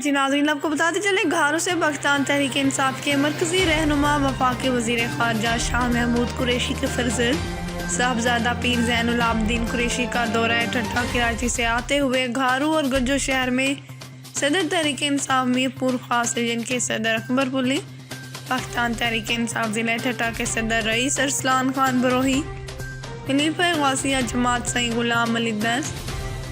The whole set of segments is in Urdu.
جی ناظرین، آپ کو بتاتے چلیں گھاروں سے پاکستان تحریک انصاف کے مرکزی رہنما وفاقی وزیر خارجہ شاہ محمود قریشی کے فرزند صاحبزادہ پیر زین العابدین قریشی کا دورہ ٹھٹھہ کراچی سے آتے ہوئے گھاروں اور گجو شہر میں صدر تحریک انصاف میر پور خاص ریجن کے صدر اکبر پلی، پاکستان تحریک انصاف ضلع ٹھٹھہ کے صدر رئیس ارسلان خان بروہی، خلیفہ غوثیہ جماعت سائیں غلام علی درس،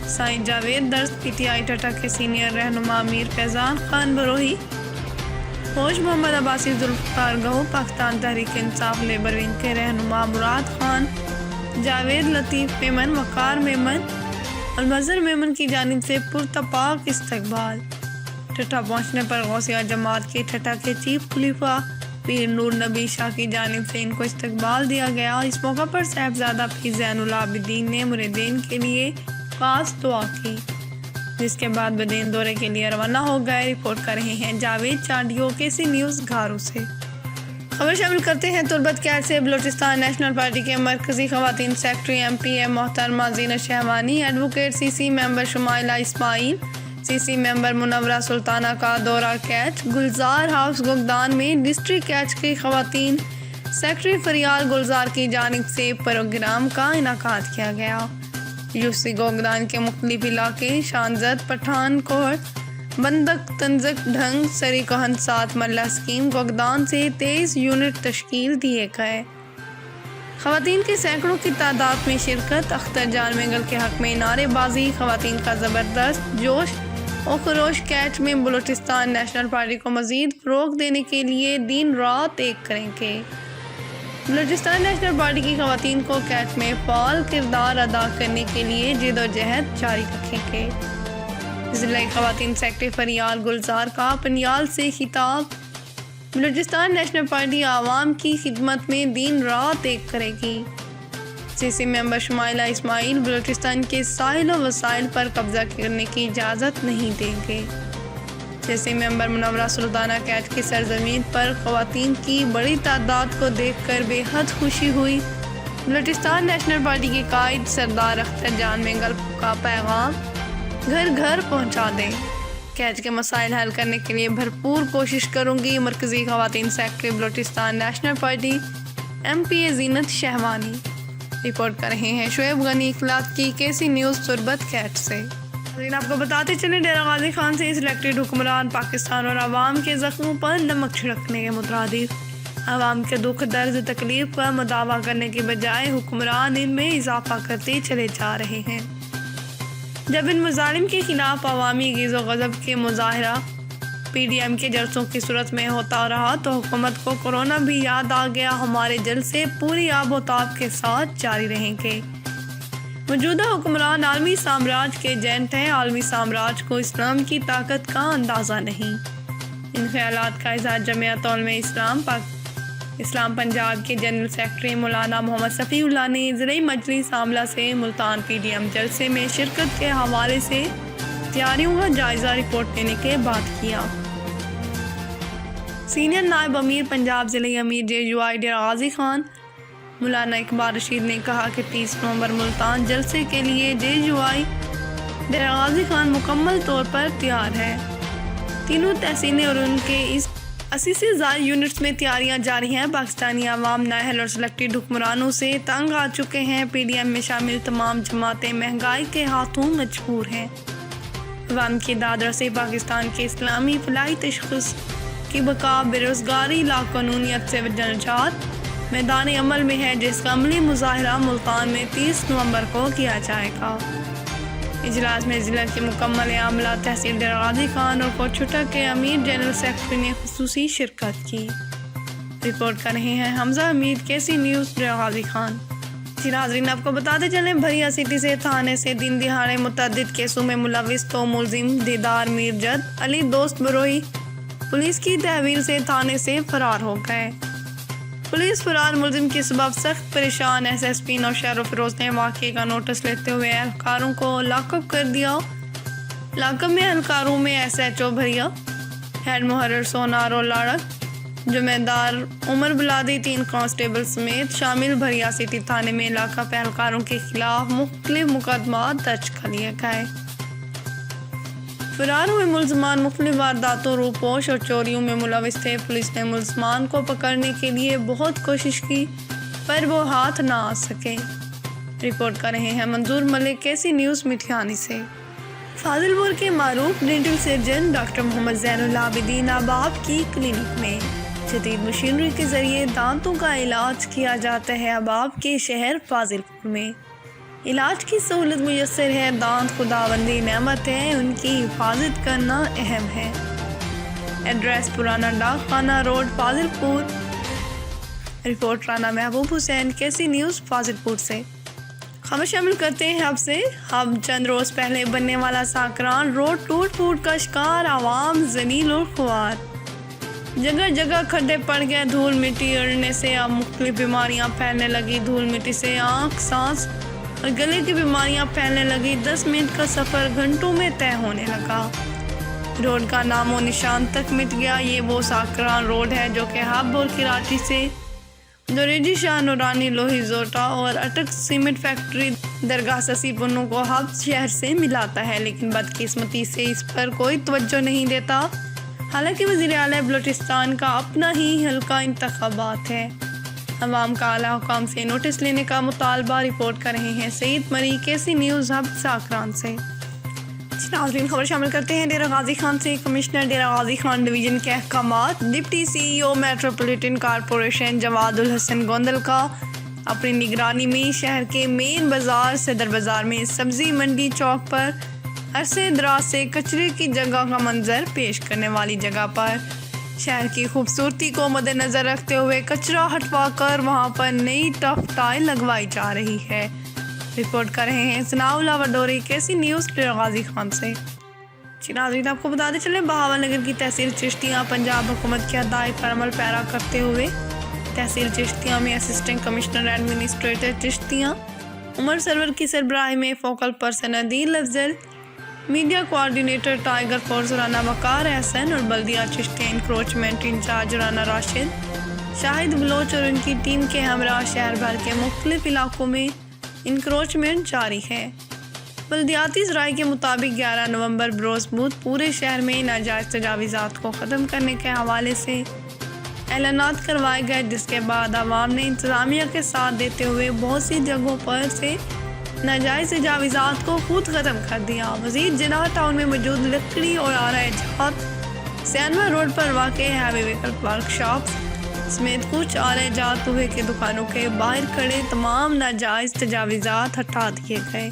سائیں جاوید درس، پی ٹی آئی ٹھٹھہ کے سینئر رہنما میر فیضان خان بروہی، فوج محمد عباسی ذوالفقار گہو، پاکستان تحریک انصاف لیبر ونگ کے رہنما مراد خان، جاوید لطیف میمن، وقار میمن اور مظہر میمن کی جانب سے پرتپاک استقبال۔ ٹھٹھہ پہنچنے پر غوثیہ جماعت کے ٹھٹھہ کے چیف خلیفہ پیر نور نبی شاہ کی جانب سے ان کو استقبال دیا گیا۔ اس موقع پر صاحبزادہ پیر زین العابدین نے مریدین کے لیے خاص دعا کی، جس کے بعد بدین دورے کے لیے روانہ ہو گئے۔ رپورٹ کر رہے ہیں جاوید چانڈیو، KC نیوز گھاروں سے۔ خبر شامل کرتے ہیں تربت کیٹ سے۔ بلوچستان نیشنل پارٹی کے مرکزی خواتین سیکرٹری MPA محترمہ زینت شہوانی، ایڈوکیٹ CC ممبر شمائلہ اسماعیل، CC ممبر منورہ سلطانہ کا دورہ کیچ۔ گلزار ہاؤس گوگدان میں ڈسٹرکٹ کیچ کی خواتین سیکرٹری فریال گلزار کی جانب سے پروگرام کا انعقاد کیا گیا۔ UC گوگدان کے مختلف علاقے شانزد، پٹھان کوٹ، بندک، تنزک، ڈھنگ، سری کوہن 7 مرلہ اسکیم گوگدان سے 23 یونٹ تشکیل دیے گئے۔ خواتین کی سینکڑوں کی تعداد میں شرکت۔ اختر جان مینگل کے حق میں نعرے بازی۔ خواتین کا زبردست جوش و خروش۔ کیچ میں بلوچستان نیشنل پارٹی کو مزید فروغ دینے کے لیے دن رات ایک کریں گے۔ بلوچستان نیشنل پارٹی کی خواتین کو کیچ میں فعال کردار ادا کرنے کے لیے جدوجہد جاری رکھیں گے۔ ضلعی خواتین سیکرٹری فریال گلزار کا پنیال سے خطاب۔ بلوچستان نیشنل پارٹی عوام کی خدمت میں دن رات ایک کرے گی۔ CC ممبر شمائلہ اسماعیل بلوچستان کے ساحل و وسائل پر قبضہ کرنے کی اجازت نہیں دیں گے۔ CC ممبر منورہ سلطانہ کیچ کی سرزمین پر خواتین کی بڑی تعداد کو دیکھ کر بے حد خوشی ہوئی۔ بلوچستان نیشنل پارٹی کے قائد سردار اختر جان مینگل کا پیغام گھر گھر پہنچا دیں۔ کیچ کے مسائل حل کرنے کے لیے بھرپور کوشش کروں گی۔ مرکزی خواتین secretary Balochistan national party MPA زینت شہوانی۔ رپورٹ کر رہے ہیں شعیب غنی اخلاق کی KC نیوز تربت کیٹ سے۔ آپ کو بتاتے چلیں ڈیرہ غازی خان سے سلیکٹڈ حکمران پاکستان اور عوام کے زخموں پر نمک چھڑکنے کے مترادف عوام کے دکھ درد تکلیف کا مداوع کرنے کے بجائے حکمران ان میں اضافہ کرتے چلے جا رہے ہیں۔ جب ان مظالم کے خلاف عوامی غیظ و غضب کے مظاہرہ PDM کے جلسوں کی صورت میں ہوتا رہا تو حکومت کو کورونا بھی یاد آ گیا۔ ہمارے جلسے پوری آب و تاب کے ساتھ جاری رہیں گے۔ موجودہ حکمران عالمی سامراج کے ایجنٹ ہیں۔ عالمی سامراج کو اسلام کی طاقت کا اندازہ نہیں۔ ان خیالات کا اظہار جمعیت علماء اسلام پنجاب کے جنرل سیکرٹری مولانا محمد صفی اللہ نے ضلعی مجلس عاملہ سے ملتان PDM جلسے میں شرکت کے حوالے سے تیاریوں کا جائزہ رپورٹ لینے کے بعد کیا۔ سینئر نائب امیر پنجاب ضلعی امیر JUI ڈیرہ غازی خان مولانا اقبال رشید نے کہا کہ 30 نومبر ملتان جلسے کے لیے JUI ڈیرہ غازی خان مکمل طور پر تیار ہے۔ تینوں تحصیلیں اور ان کے اس 80 سے زائد یونٹس میں تیاریاں جاری ہیں۔ پاکستانی عوام نااہل اور سلیکٹڈ حکمرانوں سے تنگ آ چکے ہیں۔ PDM میں شامل تمام جماعتیں مہنگائی کے ہاتھوں مجبور ہیں۔ عوام کی داد رسی پاکستان کے اسلامی فلاحی تشخص کی بقا، بے روزگاری، لاقانونیت سے نجات میدان عمل میں ہے، جس کا عملی مظاہرہ ملتان میں 30 نومبر کو کیا جائے گا۔ اجلاس میں ضلع کی مکمل عاملہ تحصیل ڈیرہ غازی خان اور کوچھٹا کے امیر جنرل سیکرٹری نے خصوصی شرکت کی۔ رپورٹ کر رہے ہیں حمزہ حمید، KC نیوز ڈیرہ غازی خان۔ ناظرین آپ کو بتاتے چلیں بھریا سٹی سے تھانے سے دن دہاڑے متعدد کیسوں میں ملوث تو ملزم دیدار میرجد علی دوست بروہی پولیس کی تحویل سے تھانے سے فرار ہو گئے۔ پولیس فرار ملزم کے سبب سخت پریشان SSP نوشہر و فیروز نے واقعے کا نوٹس لیتے ہوئے اہلکاروں کو لاک اپ کر دیا۔ لاک اپ میں اہلکاروں میں SHO بھریا، ہیڈ محرر سونارو لاڑک، جمعیدار عمر بلادی، 3 کانسٹیبل سمیت شامل بھریا سٹی تھانے میں علاقہ اہلکاروں کے خلاف مختلف مقدمات درج کر لیے گئے۔ فرار ہوئے ملزمان مختلف وارداتوں، روپوش اور چوریوں میں ملوث تھے۔ پولیس نے ملزمان کو پکڑنے کے لیے بہت کوشش کی پر وہ ہاتھ نہ آ سکے۔ رپورٹ کر رہے ہیں منظور ملک، کیسی نیوز مٹھیانی سے۔ فاضل پور کے معروف ڈینٹل سرجن ڈاکٹر محمد زین العابدین اباب کی کلینک میں جدید مشینری کے ذریعے دانتوں کا علاج کیا جاتا ہے۔ اباب کے شہر فاضل پور میں علاج کی سہولت میسر ہے۔ دانت خداوندی نعمت ہے، ان کی حفاظت کرنا اہم ہے۔ ایڈریس پرانا ڈاک خانہ روڈ، فاضل پور۔ رپورٹ رانا محبوب حسین، کیسی نیوز فاضل پور سے۔ خبر شامل کرتے ہیں اب سے۔ اب چند روز پہلے بننے والا ساکران روڈ ٹوٹ پھوٹ کا شکار، عوام ذلیل اور خوار۔ جگہ جگہ کھڈے پڑ گئے، دھول مٹی اڑنے سے اب مختلف بیماریاں پھیلنے لگی۔ دھول مٹی سے آنکھ، سانس اور گلے کی بیماریاں پھیلنے لگی۔ 10 منٹ کا سفر گھنٹوں میں طے ہونے لگا۔ روڈ کا نام و نشان تک مٹ گیا۔ یہ وہ ساکران روڈ ہے جو کہ ہب اور کراچی سے دوریجی شاہ نورانی لوہی زوٹا اور اٹک سیمنٹ فیکٹری درگاہ سسی پنو کو ہب شہر سے ملاتا ہے، لیکن بدقسمتی سے اس پر کوئی توجہ نہیں دیتا۔ حالانکہ وزیر اعلیٰ بلوچستان کا اپنا ہی حلقہ انتخابات ہے۔ عوام کا اعلیٰ حکام سے نوٹس لینے کا مطالبہ۔ رپورٹ کر رہے ہیں سعید مری، کیسی نیوز ہب ساکران سے۔ ناظرین، خبر شامل کرتے ہیں ڈیرہ غازی خان سے۔ کمشنر ڈیرہ غازی خان ڈویژن کے احکامات۔ ڈپٹی سی ای او میٹروپولیٹن کارپوریشن جواد الحسن گوندل کا اپنی نگرانی میں شہر کے مین بازار صدر بازار میں سبزی منڈی چوک پر عرصے دراز سے کچرے کی جگہ کا منظر پیش کرنے والی جگہ پر شہر کی خوبصورتی کو مد نظر رکھتے ہوئے کچرا ہٹوا کر وہاں پر نئی ٹف ٹائل لگوائی جا رہی ہے۔ رپورٹ کر رہے ہیں ثناء اللہ وڈوری، کیسی نیوز ڈیرہ غازی خان سے۔ ناظرین، آپ کو بتاتے چلیں بہاول نگر کی تحصیل چشتیاں پنجاب حکومت کے ہدایت پر عمل پیرا کرتے ہوئے تحصیل چشتیاں میں assistant commissioner administrator Chishtian Umar Sarwar کی سربراہی میں focal person Adeel Afzal, media coordinator tiger force Rana Waqar Ahsan اور بلدیہ چشتیاں انکروچمنٹ انچارج رانا راشد، شاہد بلوچ اور ان کی ٹیم کے ہمراہ شہر بھر کے مختلف علاقوں میں انکروچمنٹ جاری ہے۔ بلدیاتی ذرائع کے مطابق 11 نومبر بروز بدھ پورے شہر میں ناجائز تجاوزات کو ختم کرنے کے حوالے سے اعلانات کروائے گئے، جس کے بعد عوام نے انتظامیہ کے ساتھ دیتے ہوئے بہت سی جگہوں پر سے ناجائز تجاوزات کو خود ختم کر دیا۔ مزید جناح ٹاؤن میں موجود لکڑی اور آرا جات سینما روڈ پر واقع ہیوی وہیکل ورک شاپ سمیت کچھ آلہ جات لوہے کی دکانوں کے باہر کھڑے تمام ناجائز تجاوزات ہٹا دیے گئے۔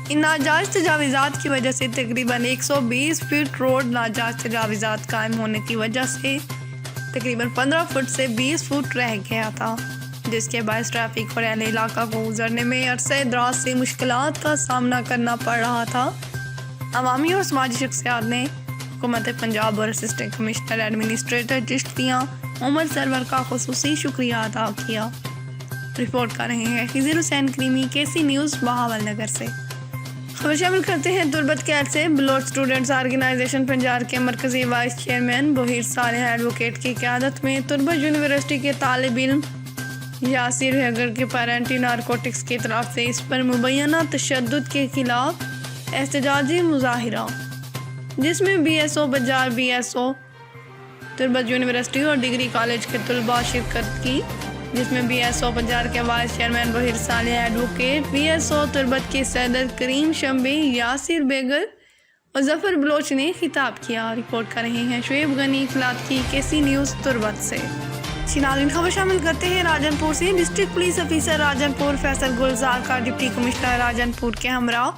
ان ناجائز تجاوزات کی وجہ سے تقریباً 120 فٹ روڈ ناجائز تجاوزات قائم ہونے کی وجہ سے تقریباً 15 فٹ سے 20 فٹ رہ گیا تھا، جس کے باعث ٹریفک اور اہل علاقہ کو گزرنے میں عرصہ دراز سے مشکلات کا سامنا کرنا پڑ رہا تھا۔ عوامی اور سماجی شخصیات نے حکومت پنجاب اور assistant commissioner administrator Chishtian Umar سرور کا خصوصی شکریہ ادا کیا۔ رپورٹ کر رہے ہیں خضر حسین کریمی، کیسی نیوز بہاول نگر سے۔ خبر شامل کرتے ہیں تربت کیٹ سے۔ بلوچ اسٹوڈنٹس آرگنائزیشن پنجاب کے مرکزی وائس چیئرمین بہیر صالح ایڈوکیٹ کی قیادت میں تربت یونیورسٹی کے طالب علم یاسر ہیگر کے پیرنٹی نارکوٹکس کی طرف سے اس پر مبینہ تشدد کے خلاف احتجاجی مظاہرہ، جس میں B S O Bijar B S O تربت یونیورسٹی اور ڈگری کالج کے طلباء شرکت کی، جس میں بی ایس او بجار کے وائس چیئرمین بہیر صالح ایڈوکیٹ، بی ایس او تربت کے صدر کریم شمبی، یاسر بیگر اور ظفر بلوچ نے خطاب کیا۔ رپورٹ کر رہے ہیں شعیب غنی اخلاق کی، کیسی نیوز تربت سے۔ ناظرین، خبر شامل کرتے ہیں راجن پور سے۔ ڈسٹرکٹ پولیس افیسر راجن پور فیصل گلزار کا ڈپٹی کمشنر راجن پور کے ہمراہ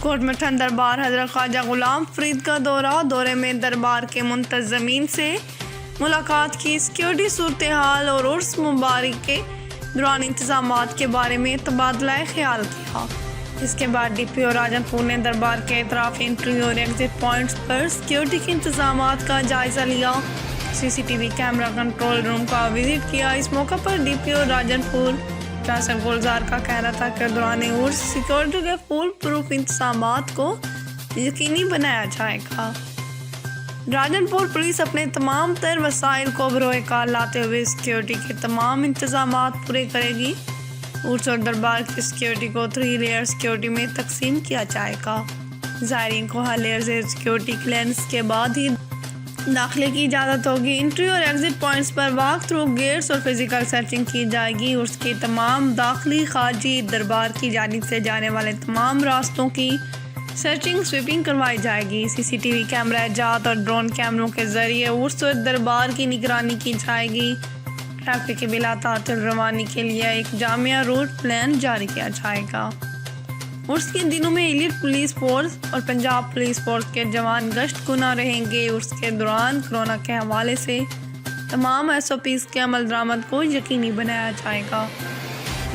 کوٹ مٹھن دربار حضرت خواجہ غلام فرید کا دورے میں دربار کے منتظمین سے ملاقات کی، سیکیورٹی صورتحال اور عرس مبارک کے دوران انتظامات کے بارے میں تبادلہ خیال کیا۔ اس کے بعد ڈی پی او راجن پور نے دربار کے اطراف انٹری اور ایگزٹ پوائنٹس پر سیکیورٹی کے انتظامات کا جائزہ لیا، C C T V camera control room کا وزٹ کیا۔ اس موقع پر ڈی پی او راجن پور فیصل گلزار کا کہنا تھا کہ دوران عرس سیکیورٹی کے فول پروف انتظامات کو یقینی بنایا جائے گا۔ راجن پور پولیس اپنے تمام تر وسائل کو بروئے کار لاتے ہوئے سیکیورٹی کے تمام انتظامات پورے کرے گی۔ عرس اور دربار کی سیکیورٹی کو 3 لیئر سیکیورٹی میں تقسیم کیا جائے گا۔ زائرین کو حالیہ سیکیورٹی کلیئرنس کے بعد ہی داخلے کی اجازت ہوگی۔ انٹری اور ایگزٹ پوائنٹس پر واک تھرو گیٹس اور فزیکل سرچنگ کی جائے گی۔ اس کے تمام داخلی خارجی دربار کی جانب سے جانے والے تمام راستوں کی سرچنگ سویپنگ کروائی جائے گی۔ سی سی ٹی وی کیمرہ جات اور ڈرون کیمروں کے ذریعے عرس اور دربار کی نگرانی کی جائے گی۔ ٹریفک کی بلا تعطل روانی کے لیے ایک جامع روٹ پلان جاری کیا جائے گا۔ عرس کے دنوں میں ایلیٹ پولیس فورس اور پنجاب پولیس فورس کے جوان گشت گنا رہیں گے۔ عرس کے دوران کورونا کے حوالے سے تمام ایس او پیز کے عمل درآمد کو یقینی بنایا جائے گا۔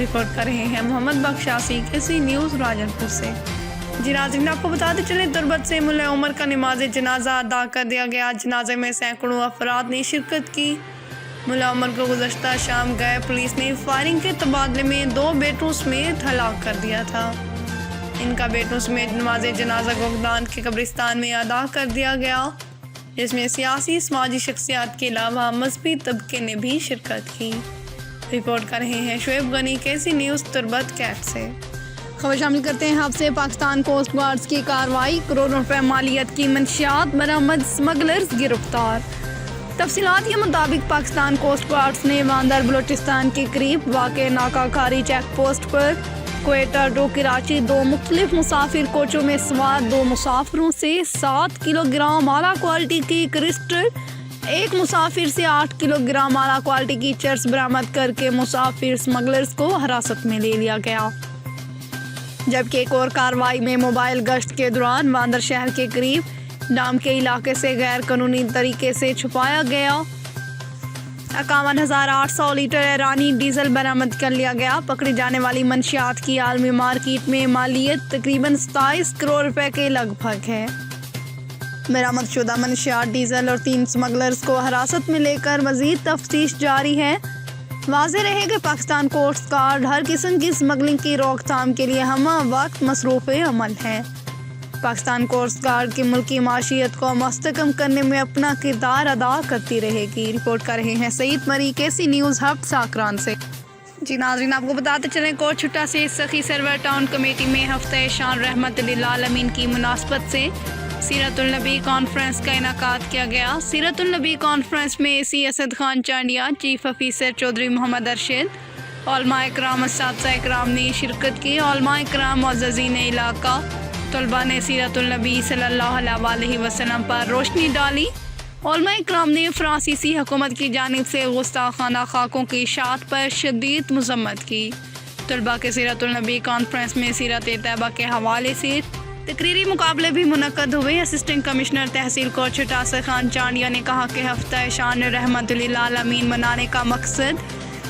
رپورٹ کر رہے ہیں محمد بخشاسی KC نیوز راجن پور سے۔ جی ناظرین، آپ کو بتاتے چلیں تربت سے ملا عمر کا نماز جنازہ ادا کر دیا گیا۔ جنازے میں سینکڑوں افراد نے شرکت کی۔ ملا عمر کو گزشتہ شام گئے پولیس نے فائرنگ کے تبادلے میں 2 بیٹوں سمیت ہلاک کر دیا تھا۔ ان کا بیٹوں سمیت نماز جنازہ گوگدان کے قبرستان میں ادا کر دیا گیا، جس میں سیاسی سماجی شخصیات کے علاوہ مذہبی طبقے نے بھی شرکت کی۔ رپورٹ کر رہے ہیں شعیب غنی KC نیوز تربت کیٹ سے۔ خبر شامل کرتے ہیں آپ سے پاکستان کوسٹ گارڈز کی کارروائی، کروڑوں روپے مالیت کی منشیات برآمد، اسمگلرز گرفتار۔ تفصیلات کے مطابق پاکستان کوسٹ گارڈز نے واندر بلوچستان کے قریب واقع ناکہ کھاری چیک پوسٹ پر کوئٹہ ٹو کراچی 2 مختلف مسافر کوچوں میں سوار 2 مسافروں سے 7 کلو گرام اعلیٰ کوالٹی کی کرسٹل، 1 مسافر سے 8 کلو گرام اعلیٰ کوالٹی کی چرس برآمد کر کے مسافر اسمگلرز کو حراست میں لے لیا گیا، جبکہ ایک اور کارروائی میں موبائل گشت کے دوران واندر شہر کے قریب ڈام کے علاقے سے غیر قانونی طریقے سے چھپایا گیا 51,800 لیٹر ایرانی ڈیزل برآمد کر لیا گیا۔ پکڑی جانے والی منشیات کی عالمی مارکیٹ میں مالیت تقریباً 27 کروڑ روپے کے لگ بھگ ہے۔ برآمد شدہ منشیات ڈیزل اور 3 اسمگلرز کو حراست میں لے کر مزید تفتیش جاری ہے۔ واضح رہے کہ پاکستان کوسٹ گارڈ ہر قسم کی اسمگلنگ کی روک تھام کے لیے ہم وقت مصروف عمل ہے۔ پاکستان کوسٹ گارڈ کی ملکی معیشت کو مستحکم کرنے میں اپنا کردار ادا کرتی رہے گی۔ رپورٹ کر رہے ہیں سعید مری KC نیوز ہب ساکران سے۔ جی ناظرین، آپ کو بتاتے چلیں کوٹ چھٹا سے سخی سرور ٹاؤن کمیٹی میں ہفتہ شان رحمت للعالمین کی مناسبت سے سیرت النبی کانفرنس کا انعقاد کیا گیا۔ سیرت النبی کانفرنس میں AC Asad Khan Chandia, chief officer Chaudhry Muhammad Arshad, علماء اکرام، اساتذہ اکرام نے شرکت کی۔ علماء اکرام، معززین علاقہ، طلباء نے سیرت النبی صلی اللہ علیہ وسلم پر روشنی ڈالی۔ علماء اکرام نے فرانسیسی حکومت کی جانب سے گستاخانہ خاکوں کی اشاعت پر شدید مذمت کی۔ طلباء کے سیرت النبی کانفرنس میں سیرت طیبہ کے حوالے سے تقریری مقابلے بھی منعقد ہوئے۔ اسسٹنٹ کمشنر تحصیل کوٹ چھٹا اسد خان چانڈیا نے کہا کہ ہفتہ شان رحمت للعالمین منانے کا مقصد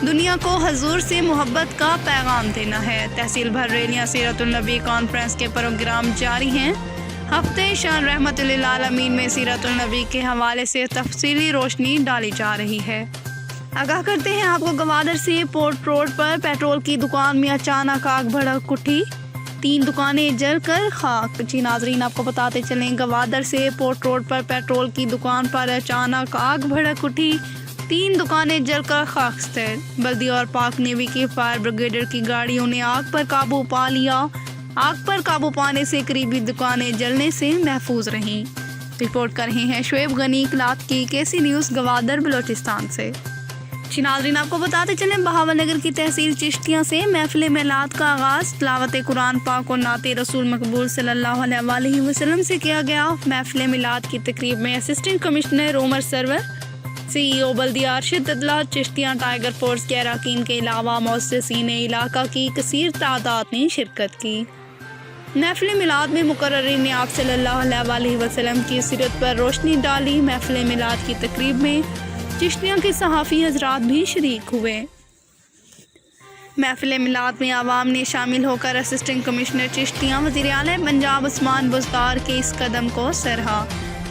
دنیا کو حضور سے محبت کا پیغام دینا ہے۔ تحصیل بھر ریلیاں سیرت النبی کانفرنس کے پروگرام جاری ہیں۔ ہفتہ شان رحمت للعالمین میں سیرت النبی کے حوالے سے تفصیلی روشنی ڈالی جا رہی ہے۔ آگاہ کرتے ہیں آپ کو گوادر سے پورٹ روڈ پر پیٹرول کی دکان میں اچانک آگ بھڑک اٹھی، 3 دکانیں جل کر خاک۔ جی ناظرین، آپ کو بتاتے چلیں گوادر سے پورٹ روڈ پر پیٹرول کی دکان پر اچانک آگ بھڑک اٹھی، 3 دکانیں جل کر خاکستر۔ بلدیہ اور پاک نیوی کی فائر بریگیڈ کی گاڑیوں نے آگ پر قابو پا لیا۔ آگ پر قابو پانے سے قریبی دکانیں جلنے سے محفوظ رہیں۔ رپورٹ کر رہے ہیں شعیب غنی کلات کی KC نیوز گوادر بلوچستان سے۔ ناظرین، آپ کو بتاتے چلیں بہاول نگر کی تحصیل چشتیاں سے محفل میلاد کا آغاز تلاوت قرآن پاک اور نعت رسول مقبول صلی اللہ علیہ وسلم سے کیا گیا۔ محفل میلاد کی تقریب میں اسسٹنٹ کمشنر عمر سرور، CEO بلدیہ ارشد اطلاع، چشتیاں ٹائیگر فورس کے اراکین کے علاوہ مؤسسین علاقہ کی کثیر تعداد نے شرکت کی۔ محفل میلاد میں مقررین نے آپ صلی اللہ علیہ وسلم کی سیرت پر روشنی ڈالی۔ محفل میلاد کی تقریب میں چشتیاں کے صحافی حضرات بھی شریک ہوئے۔ محفل میلاد میں عوام نے شامل ہو کر اسسٹنٹ کمشنر چشتیاں، وزیر اعلیٰ پنجاب عثمان بزدار کے اس قدم کو سراہا۔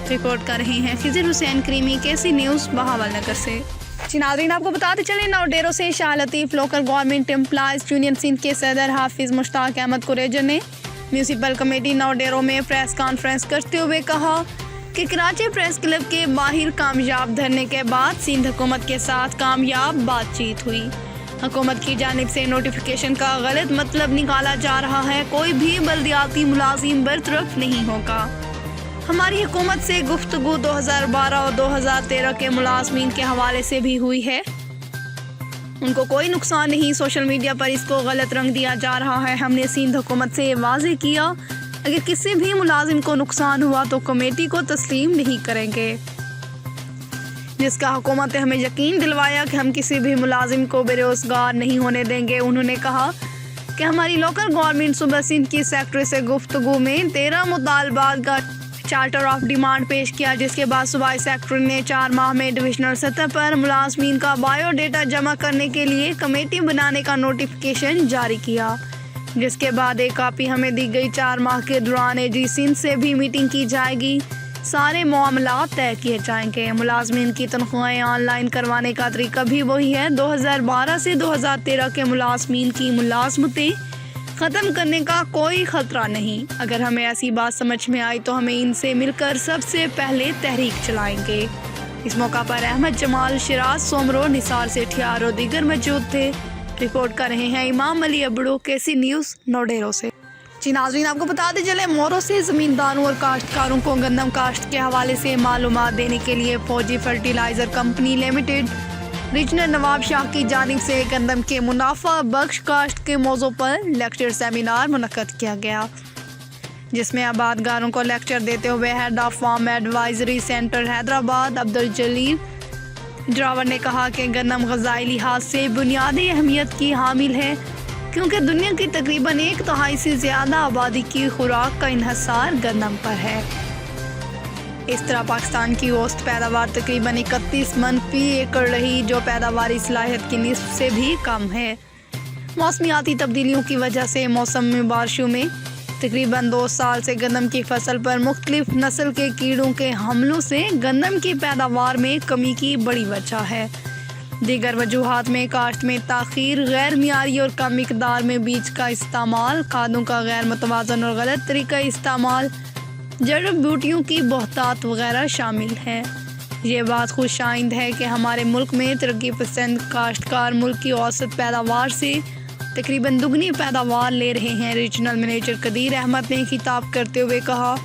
رپورٹ کر رہے ہیں Khizar Hussain Karimi KC news Bahawalnagar سے۔ ناظرین، آپ کو بتاتے چلیں نو ڈیروں سے Shah Latif local government employees union Sindh کے صدر حافظ مشتاق احمد قریجر نے میونسپل کمیٹی نو ڈیروں میں پریس کانفرنس کرتے ہوئے کہا کہ کراچی پریس کلب کے باہر کامیاب دھرنے کے بعد سندھ حکومت کے ساتھ کامیاب بات چیت ہوئی۔ حکومت کی جانب سے نوٹیفیکیشن کا غلط مطلب نکالا جا رہا ہے، کوئی بھی بلدیاتی ملازم برطرف نہیں ہوگا۔ ہماری حکومت سے گفتگو 2012 اور 2013 کے ملازمین کے حوالے سے بھی ہوئی ہے، ان کو کوئی نقصان نہیں۔ سوشل میڈیا پر اس کو غلط رنگ دیا جا رہا ہے۔ ہم نے سندھ حکومت سے یہ واضح کیا، اگر کسی بھی ملازم کو نقصان ہوا تو کمیٹی کو تسلیم نہیں کریں گے، جس کا حکومت نے ہمیں یقین دلوایا کہ ہم کسی بھی ملازم کو بے روزگار نہیں ہونے دیں گے۔ انہوں نے کہا کہ ہماری لوکل گورنمنٹ صوبہ سندھ کی سیکرٹری سے گفتگو میں 13 مطالبات کا چارٹر آف ڈیمانڈ پیش کیا، جس کے بعد صوبائی سیکرٹری نے 4 ماہ میں ڈویژنل سطح پر ملازمین کا بایو ڈیٹا جمع کرنے کے لیے کمیٹی بنانے کا نوٹیفیکیشن جاری کیا، جس کے بعد ایک کاپی ہمیں دی گئی۔ 4 ماہ کے دوران AG سندھ سے بھی میٹنگ کی جائے گی، سارے معاملات طے کیے جائیں گے۔ ملازمین کی تنخواہیں آن لائن کروانے کا طریقہ بھی وہی ہے۔ 2012 سے 2013 کے ملازمین کی ملازمتیں ختم کرنے کا کوئی خطرہ نہیں۔ اگر ہمیں ایسی بات سمجھ میں آئی تو ہمیں ان سے مل کر سب سے پہلے تحریک چلائیں گے۔ اس موقع پر احمد جمال، شراز سومرو، نثار سیٹھیار اور دیگر موجود تھے۔ رپورٹ کر رہے ہیں امام علی ابڑو، KC نیوز، نوڈیرو سے۔ جی ناظرین، آپ کو بتاتے چلیں، مورو سے زمینداروں اور کاشتکاروں کو گندم کاشت کے حوالے سے معلومات دینے کے لیے فوجی فرٹیلائزر کمپنی لمیٹڈ ریجنل نواب شاہ کی جانب سے گندم کے منافع بخش کاشت کے موضوع پر لیکچر سیمینار منعقد کیا گیا، جس میں آبادگاروں کو لیکچر دیتے ہوئے head of farm advisory centre Hyderabad Abduljalil Drawar نے کہا کہ گندم غذائی لحاظ سے بنیادی اہمیت کی حامل ہے، کیونکہ دنیا کی تقریباً 1/3 سے زیادہ آبادی کی خوراک کا انحصار گندم پر ہے۔ اس طرح پاکستان کی اوسط پیداوار تقریباً 31 من فی ایکڑ رہی، جو پیداواری صلاحیت کی نصف سے بھی کم ہے۔ موسمیاتی تبدیلیوں کی وجہ سے موسم میں بارشوں میں تقریباً 2 سال سے گندم کی فصل پر مختلف نسل کے کیڑوں کے حملوں سے گندم کی پیداوار میں کمی کی بڑی وجہ ہے۔ دیگر وجوہات میں کاشت میں تاخیر، غیر معیاری اور کم مقدار میں بیج کا استعمال، کھادوں کا غیر متوازن اور غلط طریقہ استعمال، جڑی بوٹیوں کی بہتات وغیرہ شامل ہیں۔ یہ بات خوش آئند ہے کہ ہمارے ملک میں ترقی پسند کاشتکار ملک کی اوسط پیداوار سے تقریباً دگنی پیداوار لے رہے ہیں۔ ریجنل مینیجر قدیر احمد نے خطاب کرتے ہوئے کہا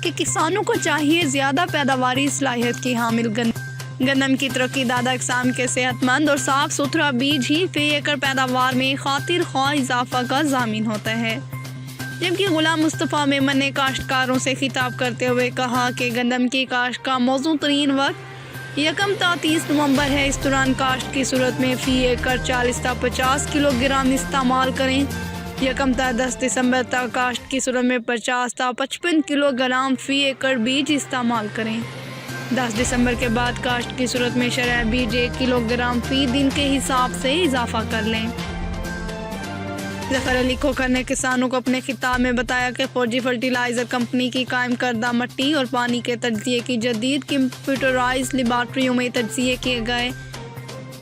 کہ کسانوں کو چاہیے زیادہ پیداواری صلاحیت کی حامل گندم کی ترقی دادہ اقسام کے صحت مند اور صاف ستھرا بیج ہی فی ایکڑ پیداوار میں خاطر خواہ اضافہ کا ضامن ہوتا ہے۔ جبکہ غلام مصطفیٰ میمن نے کاشتکاروں سے خطاب کرتے ہوئے کہا کہ گندم کی کاشت کا موزوں ترین وقت 1 تا 30 نومبر ہے۔ اس دوران کاشت کی صورت میں فی ایکڑ 40 تا 50 کلو گرام استعمال کریں۔ 1 تا 10 دسمبر تک کاشت کی صورت میں 50 تا 55 کلو گرام فی ایکڑ بیج استعمال کریں۔ 10 دسمبر کے بعد کاشت کی صورت میں شرح بیج 1 کلو گرام فی دن کے حساب سے اضافہ کر لیں۔ ظفر علی کھوکھر نے کسانوں کو اپنے خطاب میں بتایا کہ فوجی فرٹیلائزر کمپنی کی قائم کردہ مٹی اور پانی کے تجزیے کی جدید کمپیوٹرائز لیبارٹریوں میں تجزیے کیے گئے۔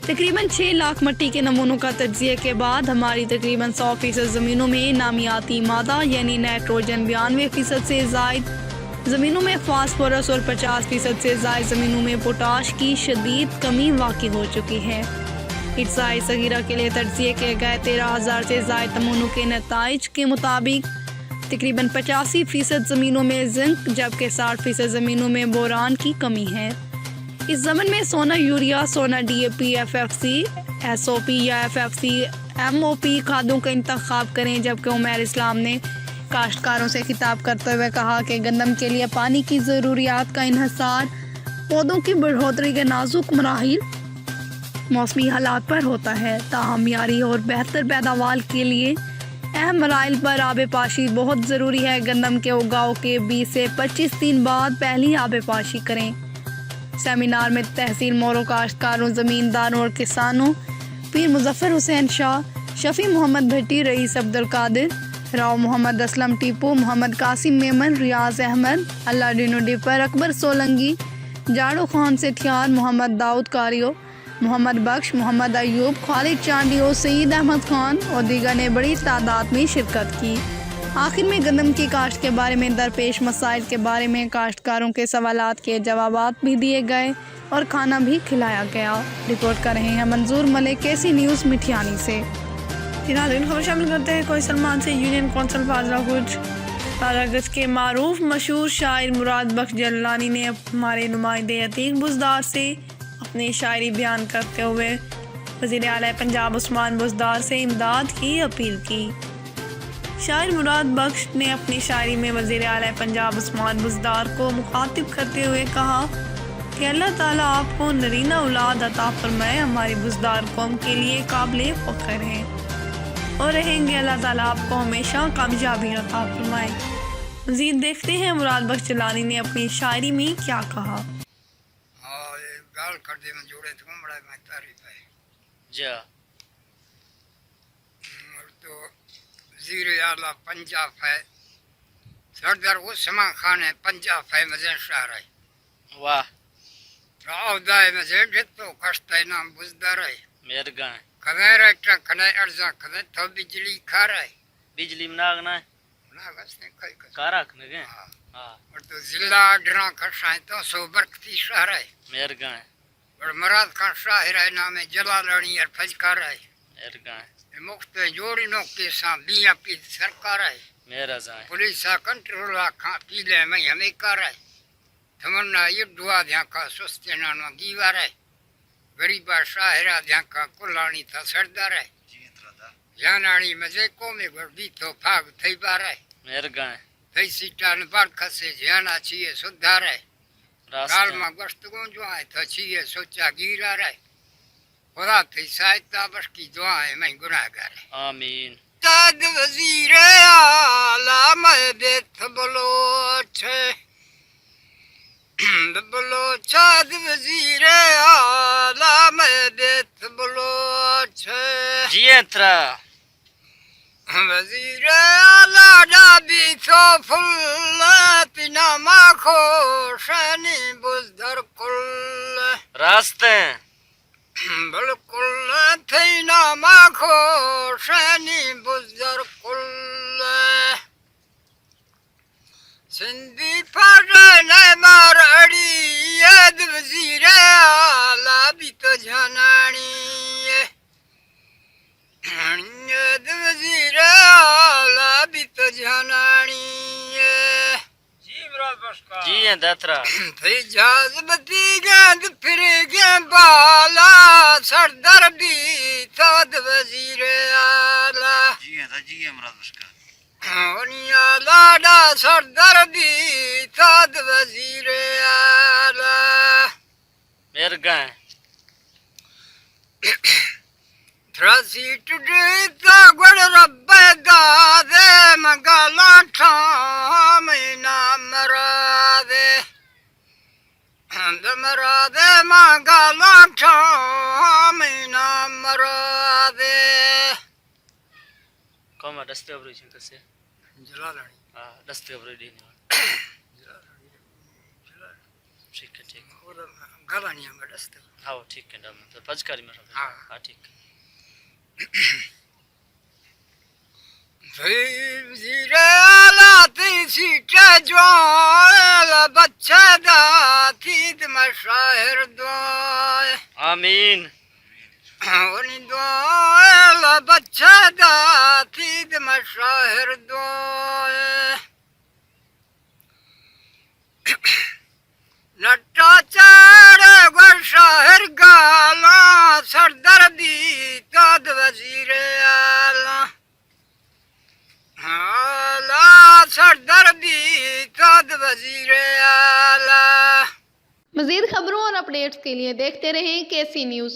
تقریباً 6 لاکھ مٹی کے نمونوں کا تجزیے کے بعد ہماری تقریباً 100% زمینوں میں نامیاتی مادہ یعنی نائٹروجن 92% سے زائد زمینوں میں فاسفورس اور 50% سے زائد زمینوں میں پوٹاش کی شدید کمی واقع ہو چکی ہے۔ اجزائے صغیرہ کے لیے تجزیے کیے گئے 13,000 سے زائد نمونوں کے نتائج کے مطابق تقریباً 85% زمینوں میں زنک جبکہ 60% زمینوں میں بوران کی کمی ہے۔ اس ضمن میں سونا یوریا، سونا DAP، FFC، SOP یا FFC، MOP کھادوں کا انتخاب کریں۔ جبکہ عمیر اسلام نے کاشتکاروں سے خطاب کرتے ہوئے کہا کہ گندم کے لیے پانی کی ضروریات کا انحصار پودوں کی بڑھوتری کے نازک مراحل موسمی حالات پر ہوتا ہے۔ تاہم معیاری اور بہتر پیداوار کے لیے اہم مراحل پر آب پاشی بہت ضروری ہے۔ گندم کے اگاؤ کے 20 سے 25 دن بعد پہلی آب پاشی کریں۔ سیمینار میں تحصیل مورو کاشتکاروں، زمینداروں اور کسانوں پیر مظفر حسین شاہ، شفیع محمد بھٹی، رئیس عبدالقادر، راؤ محمد اسلم ٹیپو، محمد قاسم میمن، ریاض احمد، اللہ ڈینو ڈپر، اکبر سولنگی، جاڑو خان سیٹھیار، محمد داؤد کاریو، محمد بخش، محمد ایوب، خالد چانڈیو، سعید احمد خان اور دیگر نے بڑی تعداد میں شرکت کی۔ آخر میں گندم کی کاشت کے بارے میں درپیش مسائل کے بارے میں کاشتکاروں کے سوالات کے جوابات بھی دیے گئے۔ اور کھانا بھی کھلایا گیا۔ رپورٹ کر رہے ہیں منظور ملک، KC نیوز مٹھیانی سے۔ ناظرین خبر شامل کرتے ہیں کوئی سلمان سے۔ یونین کونسل فاضلہ گج کے معروف مشہور شاعر مراد بخش جلانی نے ہمارے نمائندے عتیق بزدار سے اپنی شاعری بیان کرتے ہوئے وزیر اعلیٰ پنجاب عثمان بزدار سے امداد کی اپیل کی۔ شاعر مراد بخش نے اپنی شاعری میں وزیر اعلیٰ پنجاب عثمان بزدار کو مخاطب کرتے ہوئے کہا کہ اللہ تعالیٰ آپ کو نرینہ اولاد عطا فرمائے، ہماری بزدار قوم کے لیے قابل فخر ہیں اور رہیں گے۔ اللہ تعالیٰ آپ کو ہمیشہ کامیابی عطا فرمائے۔ مزید دیکھتے ہیں مراد بخش جلانی نے اپنی شاعری میں کیا کہا۔ گال کر دے میں جوڑے تو بڑا میں تعریف ہے جا تو وزیر اعلیٰ پنجاب ہے سردار عثمان خان ہے پنجاب ہے مزین شہر ہے واہ راو دائے مزین جتو کشتا ہے نام بزدار ہے مہرگان کھنے ریٹا کھنے ارزاں کھنے تو بجلی کھا رہا ہے بجلی مناغ نہ نا گسنے کئی کس کارا کھنے گئے ہاں ہاں اور تو ضلع ڈران کھشا ہے تو سو برکتی شہر ہے مہرگان اور مراد خان شاہر ہے نام جلالانی اور فجکار ہے مہرگان مفت جوڑی نو کے ساں بیاں پی سرکار ہے مہرزان پولیس کنٹرول کھا پی لے میں ہمیں کر ہے تمنا یہ دعا دیا کا سستے نانو گیوار ہے غریبا شاہرہ دیا کا کلانی تھا سردار ہے جانانی مزے کو میں گردی تو پھاگ تھئی بار ہے مہرگان تھئی سیٹان بار کھسے جانا چاہیے سدھار ہے کال میں گفتگو جو ہے تو چاہیے سوچا گیرا رہے خدا تھی سایتا بس کی دعا ہے میں گناہ گار ہے آمین تد وزیر اعلیٰ میں بیت بلوچ بلوچ وزیر اعلیٰ میں بیت بلوچ جی اترا وزیر اعلیٰ ڈابی تو فل تنما خوشنی بزدر کل راستے بالکل تھی نما خوشنی بزدر کل سندھی پڑھنے مارڑی ید وزیر اعلیٰ بھی تو جھنانی ید وزیر اعلیٰ بھی تو جھنانی جی ہیں دترا تھی جازبتی گند پھر گیا بالا سردر بھی تھود وزیر اعلیٰ جی ہیں مراد بخش کا اونیا لاڈا سردر بھی تھود وزیر اعلیٰ مہرگان تھراسی ٹوڈے تا گڑ رب دادے مگالا ٹھام نام مرادے مرادے مگالا ٹھام نام مرادے کما دستے ابری چھن کسے جلالانی ہاں دستے ابری دینے ٹھیک ہے ٹھیک ہے گلانی ہم دستے ہاں ٹھیک ہے ڈام پچکاری میں ہاں ہاں ٹھیک ہے وزیر اعلیٰ تی سیٹے جوائے بچے دا تید مشاہر دعائے آمین انہی دعائے بچے دا تید مشاہر دعائے نٹا چاڑے گر شاہر گالا سردر بھی تاد وزیر اعلیٰ اعلیٰ سردر بھی تاد وزیر اعلیٰ۔ مزید خبروں اور اپڈیٹس کے لیے دیکھتے رہیں KC نیوز۔